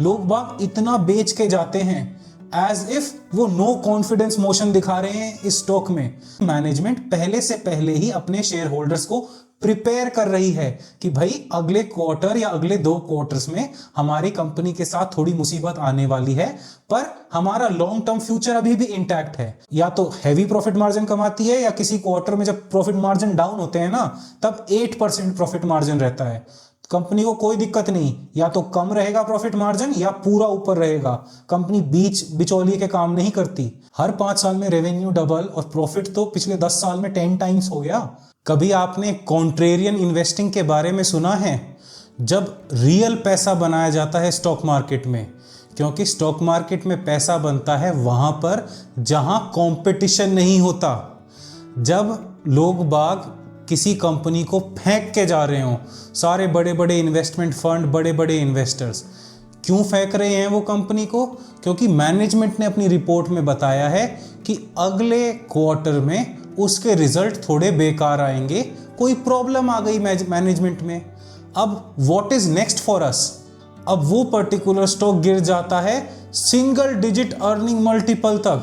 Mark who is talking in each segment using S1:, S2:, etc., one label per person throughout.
S1: लोग बाग इतना बेच के जाते हैं एज इफ वो नो कॉन्फिडेंस मोशन दिखा रहे हैं इस स्टॉक में। मैनेजमेंट पहले से पहले ही अपने शेयर होल्डर्स को प्रिपेयर कर रही है कि भाई अगले क्वार्टर या अगले 2 क्वार्टर्स में हमारी कंपनी के साथ थोड़ी मुसीबत आने वाली है, पर हमारा लॉन्ग टर्म फ्यूचर अभी भी इंटैक्ट है। या तो हैवी प्रॉफिट मार्जिन कमाती है, या किसी क्वार्टर में जब प्रॉफिट मार्जिन डाउन होते हैं ना, तब 8% प्रॉफिट मार्जिन रहता है। कंपनी को कोई दिक्कत नहीं, या तो कम रहेगा प्रॉफिट मार्जिन या पूरा ऊपर रहेगा। कंपनी बीच बिचौलिए के काम नहीं करती। हर 5 साल में रेवेन्यू डबल और प्रॉफिट तो पिछले 10 साल में 10 टाइम्स हो गया। कभी आपने कॉन्ट्रेरियन इन्वेस्टिंग के बारे में सुना है? जब रियल पैसा बनाया जाता है स्टॉक मार्केट में, क्योंकि स्टॉक मार्केट में पैसा बनता है वहां पर जहां कंपटीशन नहीं होता। जब लोग बाग किसी कंपनी को फेंक के जा रहे हो, सारे बड़े बड़े इन्वेस्टमेंट फंड, बड़े बड़े इन्वेस्टर्स क्यों फेंक रहे हैं वो कंपनी को? क्योंकि मैनेजमेंट ने अपनी रिपोर्ट में बताया है कि अगले क्वार्टर में उसके रिजल्ट थोड़े बेकार आएंगे, कोई प्रॉब्लम आ गई मैनेजमेंट में। अब what is next for us? अब वो पर्टिकुलर स्टॉक गिर जाता है सिंगल डिजिट अर्निंग मल्टीपल तक।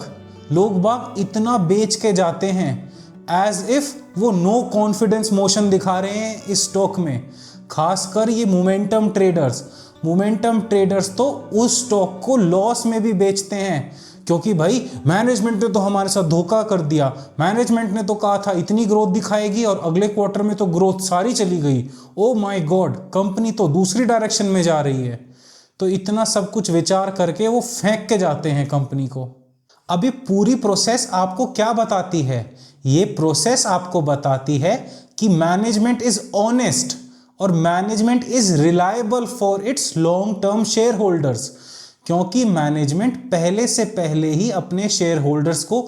S1: लोग बाग इतना बेच के जाते हैं एज इफ वो नो कॉन्फिडेंस मोशन दिखा रहे हैं इस स्टॉक में। खासकर ये मोमेंटम ट्रेडर्स तो उस स्टॉक को लॉस में भी बेचते हैं, क्योंकि भाई मैनेजमेंट ने तो हमारे साथ धोखा कर दिया। मैनेजमेंट ने तो कहा था इतनी ग्रोथ दिखाएगी और अगले क्वार्टर में तो ग्रोथ सारी चली गई। ओ माय गॉड, कंपनी तो दूसरी डायरेक्शन में जा रही है। तो इतना सब कुछ विचार करके वो फेंक के जाते हैं कंपनी को। अब ये पूरी प्रोसेस आपको क्या बताती है? ये प्रोसेस आपको बताती है कि मैनेजमेंट इज ऑनेस्ट और management is reliable for its long term share holders, क्योंकि मैनेजमेंट पहले से पहले ही अपने शेयर होल्डर्स को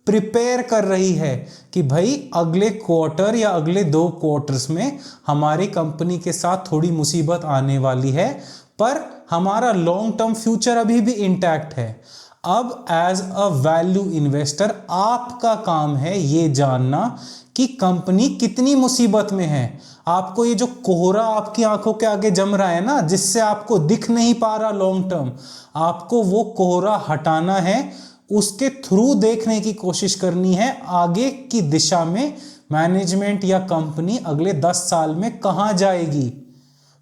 S1: प्रिपेयर कर रही है कि भाई अगले क्वार्टर या अगले 2 क्वार्टर्स में हमारी कंपनी के साथ थोड़ी मुसीबत आने वाली है, पर हमारा लॉन्ग टर्म फ्यूचर अभी भी इंटैक्ट है। अब एज अ वैल्यू इन्वेस्टर आपका काम है ये जानना कि कंपनी कितनी मुसीबत में है। आपको ये जो कोहरा आपकी आंखों के आगे जम रहा है ना, जिससे आपको दिख नहीं पा रहा लॉन्ग टर्म, आपको वो कोहरा हटाना है। उसके थ्रू देखने की कोशिश करनी है आगे की दिशा में मैनेजमेंट या कंपनी अगले 10 साल में कहां जाएगी।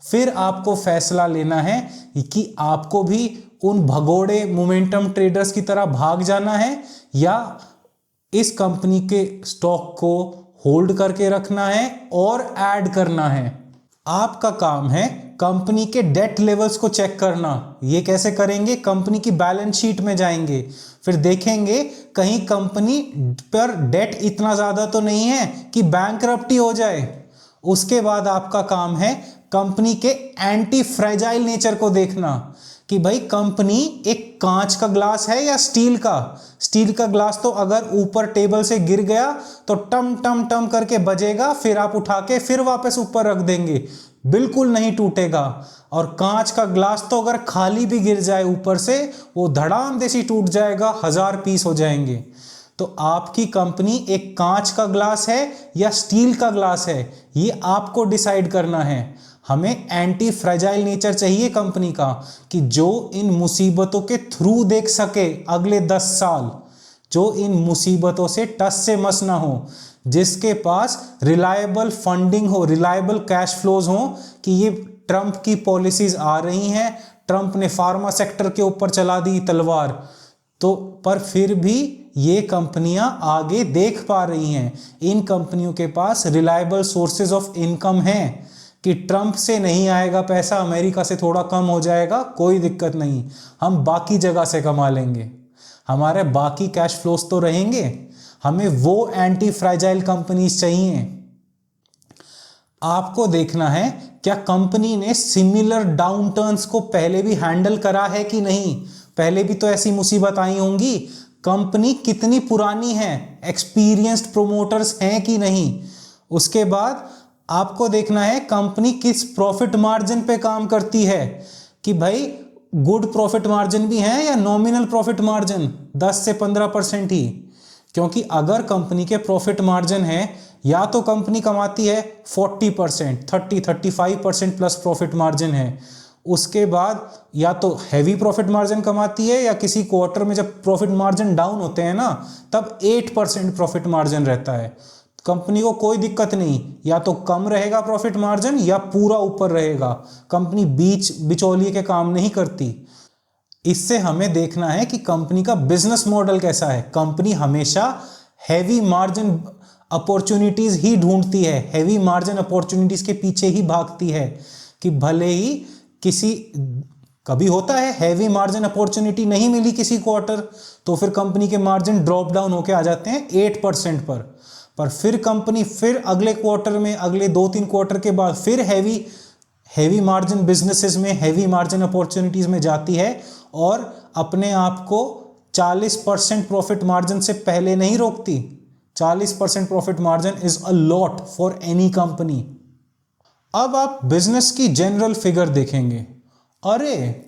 S1: फिर आपको फैसला लेना है कि आपको भी उन भगोड़े मोमेंटम ट्रेडर्स की तरह भाग जाना है या इस कंपनी के स्टॉक को होल्ड करके रखना है और ऐड करना है। आपका काम है कंपनी के डेट लेवल्स को चेक करना। ये कैसे करेंगे? कंपनी की बैलेंस शीट में जाएंगे, फिर देखेंगे कहीं कंपनी पर डेट इतना ज्यादा तो नहीं है कि बैंकरप्टी हो जाए। उसके बाद आपका काम है कंपनी के एंटी फ्रेजाइल नेचर को देखना कि भाई कंपनी एक कांच का ग्लास है या स्टील का ग्लास तो अगर ऊपर टेबल से गिर गया तो टम टम टम करके बजेगा, फिर आप उठा के फिर वापस ऊपर रख देंगे, बिल्कुल नहीं टूटेगा। और कांच का ग्लास तो अगर खाली भी गिर जाए ऊपर से, वो धड़ाम जैसी टूट जाएगा, 1000 पीस हो जाएंगे। तो आपकी कंपनी एक कांच का ग्लास है या स्टील का ग्लास है, ये आपको डिसाइड करना है। हमें एंटी फ्रेजाइल नेचर चाहिए कंपनी का कि जो इन मुसीबतों के थ्रू देख सके अगले 10 साल, जो इन मुसीबतों से टस से मस ना हो, जिसके पास रिलायबल फंडिंग हो, रिलायबल कैश फ्लोज हो कि ये ट्रंप की पॉलिसीज आ रही हैं, ट्रंप ने फार्मा सेक्टर के ऊपर चला दी तलवार, तो पर फिर भी ये कंपनियां आगे देख पा रही हैं। इन कंपनियों के पास रिलायबल सोर्सेज ऑफ इनकम हैं कि ट्रंप से नहीं आएगा पैसा, अमेरिका से थोड़ा कम हो जाएगा, कोई दिक्कत नहीं, हम बाकी जगह से कमा लेंगे, हमारे बाकी कैश फ्लोस तो रहेंगे। हमें वो एंटी फ्रेजाइल कंपनीज चाहिए। आपको देखना है क्या कंपनी ने सिमिलर डाउनटर्न्स को पहले भी हैंडल करा है कि नहीं। पहले भी तो ऐसी मुसीबत आई होंगी। कंपनी कितनी पुरानी है, एक्सपीरियंस्ड प्रोमोटर्स हैं कि नहीं। उसके बाद आपको देखना है कंपनी किस प्रॉफिट मार्जिन पे काम करती है, कि भाई गुड प्रॉफिट मार्जिन भी है या नॉमिनल प्रॉफिट मार्जिन 10 से 15% ही। क्योंकि अगर कंपनी के प्रॉफिट मार्जिन है, या तो कंपनी कमाती है 40%, 30-35% प्लस प्रॉफिट मार्जिन है, उसके बाद या तो हैवी प्रॉफिट मार्जिन कमाती है, या किसी क्वार्टर में जब प्रॉफिट मार्जिन डाउन होते हैं ना, तब 8% प्रॉफिट मार्जिन रहता है। कंपनी को कोई दिक्कत नहीं, या तो कम रहेगा प्रॉफिट मार्जिन या पूरा ऊपर रहेगा। कंपनी बीच बिचौलिए के काम नहीं करती। इससे हमें देखना है कि कंपनी का बिजनेस मॉडल कैसा है। कंपनी हमेशा हैवी मार्जिन अपॉर्चुनिटीज ही ढूंढती है, हैवी मार्जिन अपॉर्चुनिटीज के पीछे ही भागती है, कि भले ही किसी कभी होता है हैवी मार्जिन अपॉर्चुनिटी नहीं मिली किसी क्वार्टर, तो फिर कंपनी के मार्जिन ड्रॉप डाउन होके आ जाते हैं 8% पर फिर कंपनी फिर अगले क्वार्टर में, अगले 2-3 क्वार्टर के बाद फिर हैवी मार्जिन बिजनेसेस में, हैवी मार्जिन अपॉर्चुनिटीज में जाती है और अपने आप को 40% प्रॉफिट मार्जिन से पहले नहीं रोकती। 40% profit margin is a lot for any company. अब आप बिजनेस की जनरल फिगर देखेंगे, अरे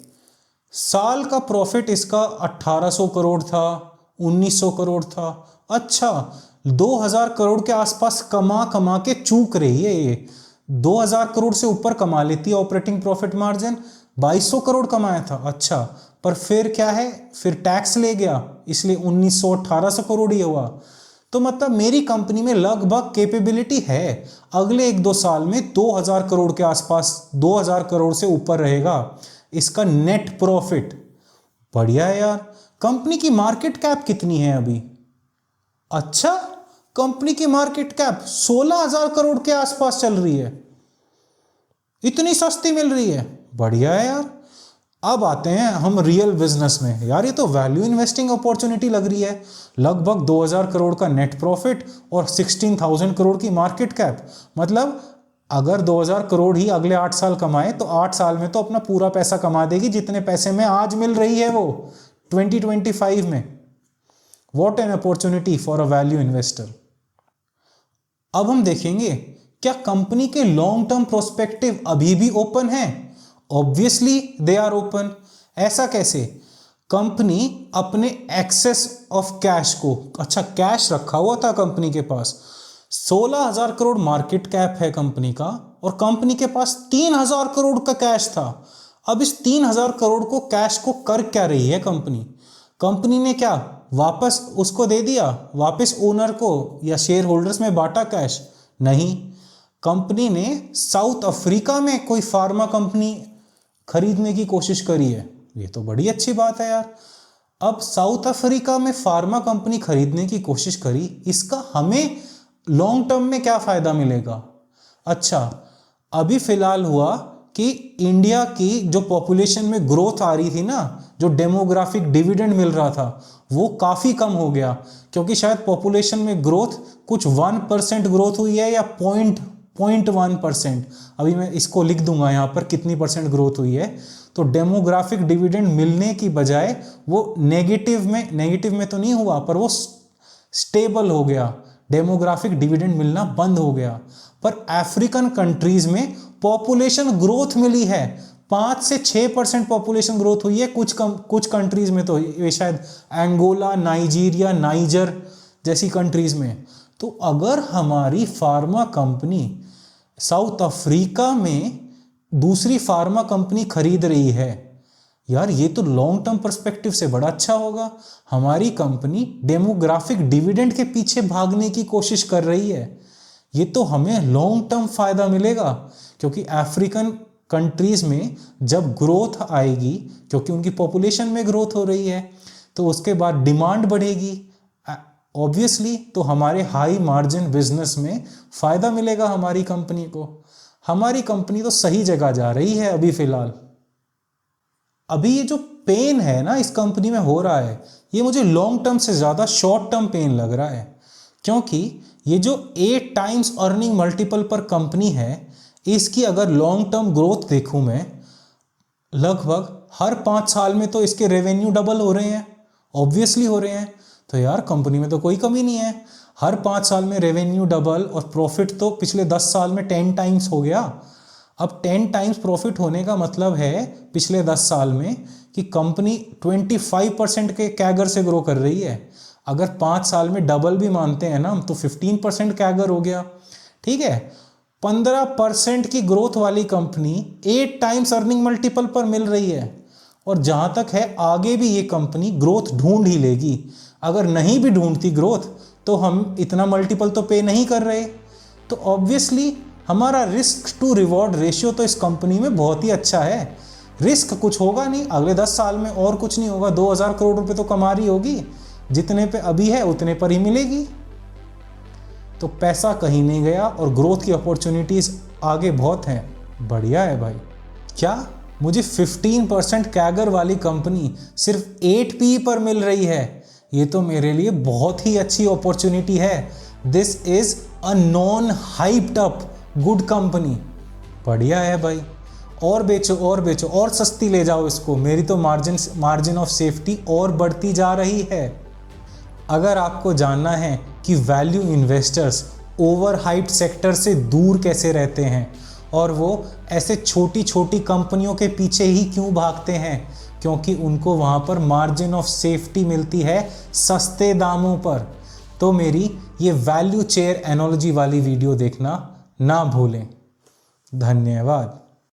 S1: साल का प्रॉफिट इसका 1800 करोड़ था, 1900 करोड़ था, अच्छा 2000 करोड़ के आसपास कमा के चूक रही है ये। 2000 करोड़ से ऊपर कमा लेती है ऑपरेटिंग प्रॉफिट मार्जिन, 2200 करोड़ कमाया था, अच्छा पर फिर क्या है, फिर टैक्स ले गया, इसलिए 1900-1800 करोड़ ही हुआ। तो मतलब मेरी कंपनी में लगभग कैपेबिलिटी है, अगले 1-2 साल में 2000 करोड़ के आसपास, 2000 करोड़ से ऊपर रहेगा इसका नेट प्रॉफिट। बढ़िया है यार। कंपनी की मार्केट कैप कितनी है अभी? अच्छा, कंपनी की मार्केट कैप 16,000 करोड़ के आसपास चल रही है, इतनी सस्ती मिल रही है, बढ़िया है यार। अब आते हैं हम रियल बिजनेस में। यार ये तो वैल्यू इन्वेस्टिंग अपॉर्चुनिटी लग रही है, लगभग 2000 करोड़ का नेट प्रॉफिट और 16,000 करोड़ की मार्केट कैप। मतलब अगर 2000 करोड़ ही अगले 8 साल कमाए तो 8 साल में तो अपना पूरा पैसा कमा देगी, जितने पैसे में आज मिल रही है वो 2025 में। What an opportunity for a value investor. अब हम देखेंगे क्या कंपनी के लॉन्ग टर्म प्रोस्पेक्टिव अभी भी ओपन है? Obviously they are open. ऐसा कैसे? कंपनी अपने एक्सेस ऑफ कैश को, अच्छा कैश रखा हुआ था कंपनी के पास, 16,000 करोड़ मार्केट कैप है कंपनी का, और कंपनी के पास 3,000 करोड़ का कैश था। अब इस 3,000 करोड़ को कैश को कर क्या रही है कंपनी? कंपनी ने क्या वापस उसको दे दिया, वापस ओनर को या शेयर होल्डर्स में बांटा कैश? नहीं, कंपनी ने साउथ अफ्रीका में कोई फार्मा कंपनी खरीदने की कोशिश करी है। ये तो बड़ी अच्छी बात है यार। अब साउथ अफ्रीका में फार्मा कंपनी खरीदने की कोशिश करी, इसका हमें लॉन्ग टर्म में क्या फायदा मिलेगा? अच्छा, अभी फिलहाल हुआ कि इंडिया की जो पॉपुलेशन में ग्रोथ आ रही थी ना, जो डेमोग्राफिक डिविडेंड मिल रहा था, वो काफ़ी कम हो गया, क्योंकि शायद पॉपुलेशन में ग्रोथ कुछ 1% ग्रोथ हुई है या 0.1%। अभी मैं इसको लिख दूंगा यहाँ पर कितनी परसेंट ग्रोथ हुई है। तो डेमोग्राफिक डिविडेंड मिलने की बजाय वो नेगेटिव में तो नहीं हुआ, पर वो स्टेबल हो गया, डेमोग्राफिक डिविडेंड मिलना बंद हो गया। पर अफ्रीकन कंट्रीज में पॉपुलेशन ग्रोथ मिली है, 5 से 6% पॉपुलेशन ग्रोथ हुई है कुछ कंट्रीज में, तो ये शायद एंगोला, नाइजीरिया, नाइजर जैसी कंट्रीज में। तो अगर हमारी फार्मा कंपनी साउथ अफ्रीका में दूसरी फार्मा कंपनी खरीद रही है, यार ये तो लॉन्ग टर्म पर्सपेक्टिव से बड़ा अच्छा होगा। हमारी कंपनी डेमोग्राफिक डिविडेंड के पीछे भागने की कोशिश कर रही है, ये तो हमें लॉन्ग टर्म फायदा मिलेगा, क्योंकि अफ्रीकन कंट्रीज में जब ग्रोथ आएगी, क्योंकि उनकी पॉपुलेशन में ग्रोथ हो रही है, तो उसके बाद डिमांड बढ़ेगी ऑब्वियसली, तो हमारे हाई मार्जिन बिजनेस में फायदा मिलेगा हमारी कंपनी को। हमारी कंपनी तो सही जगह जा रही है अभी फिलहाल। अभी ये जो पेन है ना इस कंपनी में हो रहा है, ये मुझे लॉन्ग टर्म से ज़्यादा शॉर्ट टर्म पेन लग रहा है, क्योंकि ये जो 8 टाइम्स अर्निंग मल्टीपल पर कंपनी है, इसकी अगर लॉन्ग टर्म ग्रोथ देखूं मैं, लगभग हर 5 साल में तो इसके रेवेन्यू डबल हो रहे हैं, ऑब्वियसली हो रहे हैं। तो यार कंपनी में तो कोई कमी नहीं है, हर 5 साल में रेवेन्यू डबल, और प्रॉफिट तो पिछले 10 साल में 10 टाइम्स हो गया। अब 10 टाइम्स प्रॉफिट होने का मतलब है पिछले 10 साल में कि कंपनी 25% के कैगर से ग्रो कर रही है। अगर 5 साल में डबल भी मानते हैं ना हम, तो 15% कैगर हो गया, ठीक है। 15% की ग्रोथ वाली कंपनी 8 टाइम्स अर्निंग मल्टीपल पर मिल रही है, और जहां तक है आगे भी ये कंपनी ग्रोथ ढूंढ ही लेगी। अगर नहीं भी ढूंढती ग्रोथ तो हम इतना मल्टीपल तो पे नहीं कर रहे। तो ऑब्वियसली हमारा रिस्क टू रिवॉर्ड रेशियो तो इस कंपनी में बहुत ही अच्छा है। रिस्क कुछ होगा नहीं, अगले 10 साल में और कुछ नहीं होगा, 2000 करोड़ रुपए तो कमा रही होगी, जितने पे अभी है उतने पर ही मिलेगी। तो पैसा कहीं नहीं गया और ग्रोथ की अपॉर्चुनिटीज आगे बहुत हैं। बढ़िया है भाई। क्या मुझे 15% कैगर वाली कंपनी सिर्फ 8 PE पर मिल रही है? ये तो मेरे लिए बहुत ही अच्छी अपॉर्चुनिटी है। This is a non hyped up good company. बढ़िया है भाई, और बेचो और बेचो और सस्ती ले जाओ इसको, मेरी तो मार्जिन ऑफ सेफ्टी और बढ़ती जा रही है। अगर आपको जानना है कि value investors over hyped sector से दूर कैसे रहते हैं और वो ऐसे छोटी छोटी कंपनियों के पीछे ही क्यों भागते हैं, क्योंकि उनको वहाँ पर मार्जिन ऑफ सेफ्टी मिलती है सस्ते दामों पर, तो मेरी ये वैल्यू चेयर एनालॉजी वाली वीडियो देखना ना भूलें। धन्यवाद।